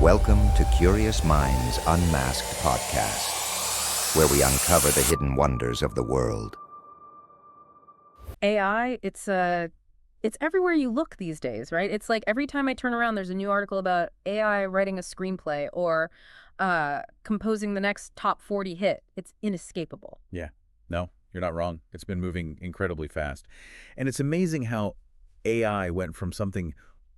Welcome to Curious Minds Unmasked podcast, where we uncover the hidden wonders of the world. AI, it's everywhere you look these days, right? It's like every time I turn around, there's a new article about AI writing a screenplay or composing the next top 40 hit. It's inescapable. Yeah, no, you're not wrong. It's been moving incredibly fast. And it's amazing how AI went from something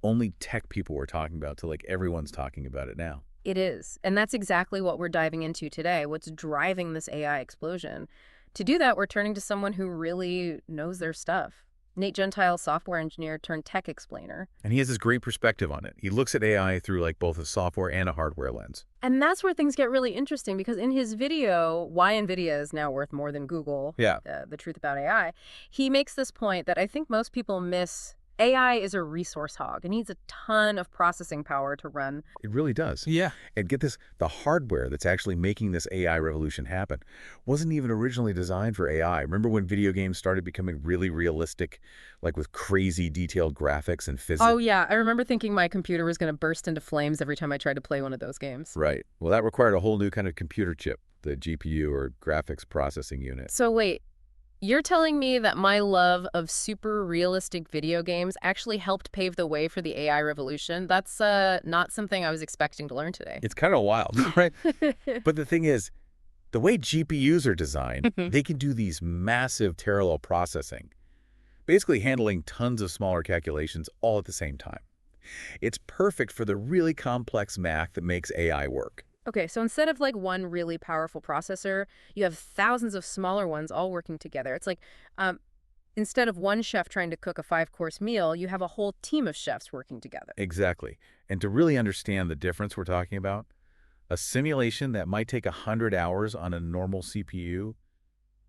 only tech people were talking about to like everyone's talking about it now. It is. And that's exactly what we're diving into today. What's driving this AI explosion? To do that, we're turning to someone who really knows their stuff. Nate Gentile, software engineer turned tech explainer. And he has this great perspective on it. He looks at AI through like both a software and a hardware lens. And that's where things get really interesting, because in his video, Why NVIDIA is Now Worth More Than Google, The Truth About AI, he makes this point that I think most people miss. AI is a resource hog. It needs a ton of processing power to run. It really does. Yeah. And get this, the hardware that's actually making this AI revolution happen wasn't even originally designed for AI. Remember when video games started becoming really realistic, like with crazy detailed graphics and physics? Oh, yeah. I remember thinking my computer was going to burst into flames every time I tried to play one of those games. Right. Well, that required a whole new kind of computer chip, the GPU or graphics processing unit. So wait. You're telling me that my love of super realistic video games actually helped pave the way for the AI revolution? That's not something I was expecting to learn today. It's kind of wild, right? But the thing is, the way GPUs are designed, they can do these massive parallel processing, basically handling tons of smaller calculations all at the same time. It's perfect for the really complex math that makes AI work. Okay, so instead of like one really powerful processor, you have thousands of smaller ones all working together. It's like instead of one chef trying to cook a 5-course meal, you have a whole team of chefs working together. Exactly. And to really understand the difference we're talking about, a simulation that might take 100 hours on a normal CPU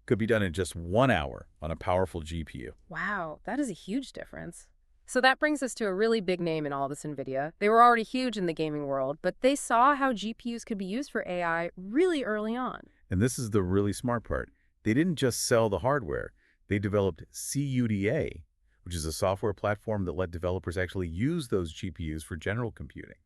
could be done in just 1 hour on a powerful GPU. Wow, that is a huge difference. So that brings us to a really big name in all this NVIDIA. They were already huge in the gaming world, but they saw how GPUs could be used for AI really early on. And this is the really smart part. They didn't just sell the hardware. They developed CUDA, which is a software platform that let developers actually use those GPUs for general computing.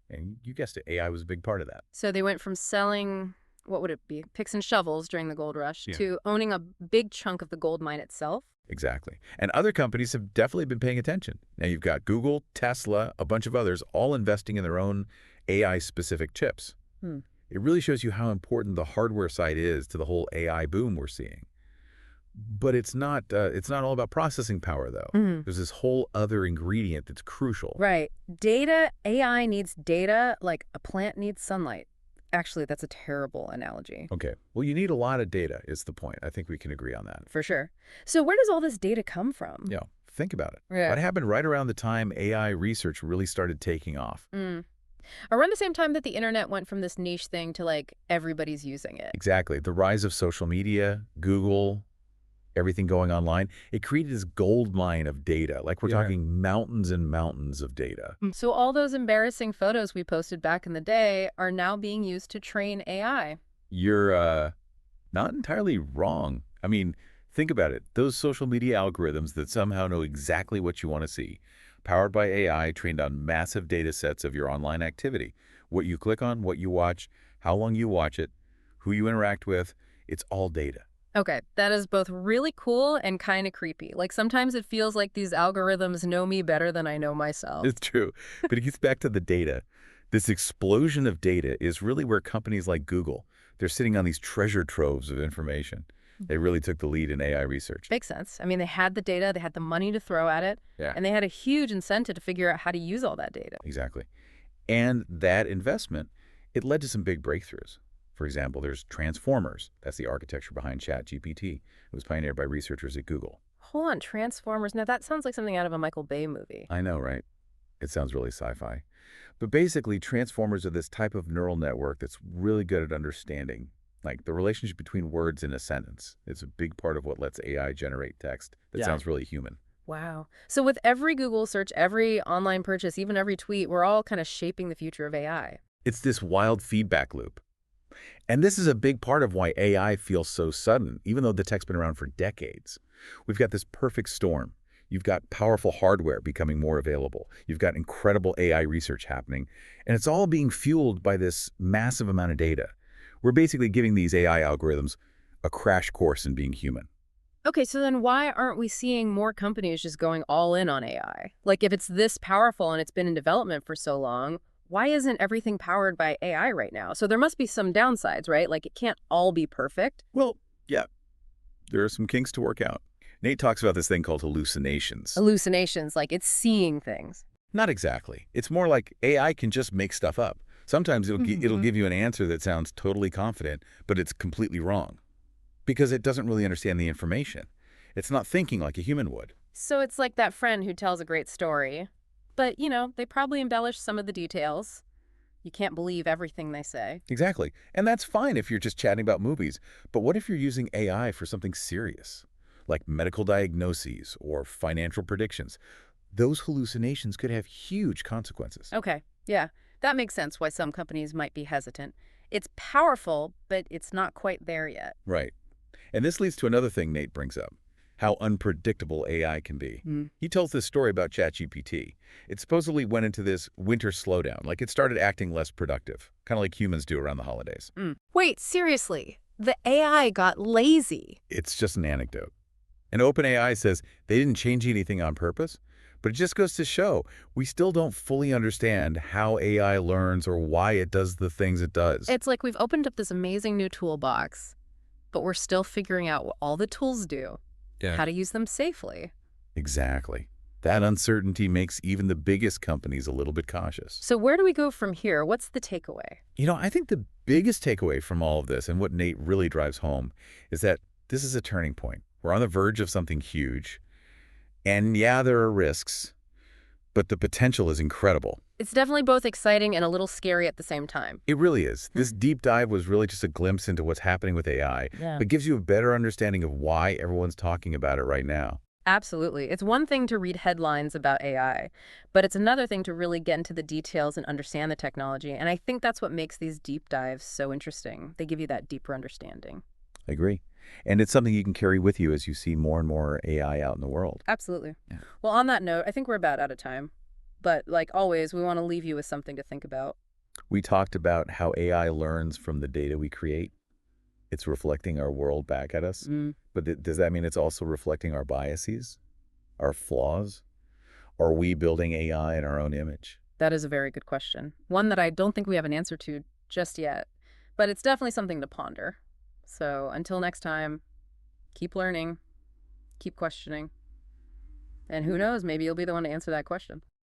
And you guessed it, AI was a big part of that. So they went from selling, what would it be, picks and shovels during the gold rush, to owning a big chunk of the gold mine itself. Exactly. And other companies have definitely been paying attention. Now you've got Google, Tesla, a bunch of others all investing in their own AI-specific chips. It really shows you how important the hardware side is to the whole AI boom we're seeing. But it's not all about processing power, though. There's this whole other ingredient that's crucial. Right. Data, AI needs data like a plant needs sunlight. Actually, that's a terrible analogy. Okay. Well, you need a lot of data is the point. I think we can agree on that. For sure. So where does all this data come from? Yeah. Think about it. Yeah. That happened right around the time AI research really started taking off. Around the same time that the internet went from this niche thing to like everybody's using it. Exactly. The rise of social media, Google, everything going online, it created this gold mine of data. Like we're talking mountains and mountains of data. So all those embarrassing photos we posted back in the day are now being used to train AI. You're not entirely wrong. I mean, think about it. Those social media algorithms that somehow know exactly what you want to see, powered by AI, trained on massive data sets of your online activity. What you click on, what you watch, how long you watch it, who you interact with, it's all data. Okay, that is both really cool and kind of creepy. Like sometimes it feels like these algorithms know me better than I know myself. It's true. But it gets back to the data. This explosion of data is really where companies like Google, they're sitting on these treasure troves of information. They really took the lead in AI research. Makes sense. I mean, they had the data, they had the money to throw at it, and they had a huge incentive to figure out how to use all that data. Exactly. And that investment, it led to some big breakthroughs. For example, there's Transformers. That's the architecture behind ChatGPT. It was pioneered by researchers at Google. Hold on, Transformers. Now that sounds like something out of a Michael Bay movie. I know, right? It sounds really sci-fi. But basically, Transformers are this type of neural network that's really good at understanding, like the relationship between words in a sentence. It's a big part of what lets AI generate text that sounds really human. Wow. So with every Google search, every online purchase, even every tweet, we're all kind of shaping the future of AI. It's this wild feedback loop. And this is a big part of why AI feels so sudden, even though the tech's been around for decades. We've got this perfect storm. You've got powerful hardware becoming more available. You've got incredible AI research happening. And it's all being fueled by this massive amount of data. We're basically giving these AI algorithms a crash course in being human. Okay, so then why aren't we seeing more companies just going all in on AI? Like, if it's this powerful and it's been in development for so long, why isn't everything powered by AI right now? So there must be some downsides, right? Like, it can't all be perfect. Well, yeah, there are some kinks to work out. Nate talks about this thing called hallucinations. Hallucinations, like it's seeing things. Not exactly. It's more like AI can just make stuff up. Sometimes it'll give you an answer that sounds totally confident, but it's completely wrong. Because it doesn't really understand the information. It's not thinking like a human would. So it's like that friend who tells a great story, but, they probably embellish some of the details. You can't believe everything they say. Exactly. And that's fine if you're just chatting about movies. But what if you're using AI for something serious, like medical diagnoses or financial predictions? Those hallucinations could have huge consequences. Okay, yeah. That makes sense why some companies might be hesitant. It's powerful, but it's not quite there yet. Right. And this leads to another thing Nate brings up, how unpredictable AI can be. He tells this story about ChatGPT. It supposedly went into this winter slowdown, like it started acting less productive, kind of like humans do around the holidays. Wait, seriously? The AI got lazy? It's just an anecdote. And OpenAI says they didn't change anything on purpose, but it just goes to show we still don't fully understand how AI learns or why it does the things it does. It's like we've opened up this amazing new toolbox, but we're still figuring out what all the tools do, how to use them safely. Exactly. That uncertainty makes even the biggest companies a little bit cautious. So where do we go from here? What's the takeaway? I think the biggest takeaway from all of this, and what Nate really drives home, is that this is a turning point. We're on the verge of something huge. And yeah, there are risks, but the potential is incredible. It's definitely both exciting and a little scary at the same time. It really is. This deep dive was really just a glimpse into what's happening with AI, but gives you a better understanding of why everyone's talking about it right now. Absolutely. It's one thing to read headlines about AI, but it's another thing to really get into the details and understand the technology. And I think that's what makes these deep dives so interesting. They give you that deeper understanding. I agree. And it's something you can carry with you as you see more and more AI out in the world. Absolutely. Yeah. Well, on that note, I think we're about out of time. But like always, we want to leave you with something to think about. We talked about how AI learns from the data we create. It's reflecting our world back at us. But does that mean it's also reflecting our biases, our flaws? Are we building AI in our own image? That is a very good question. One that I don't think we have an answer to just yet. But it's definitely something to ponder. So until next time, keep learning, keep questioning. And who knows, maybe you'll be the one to answer that question.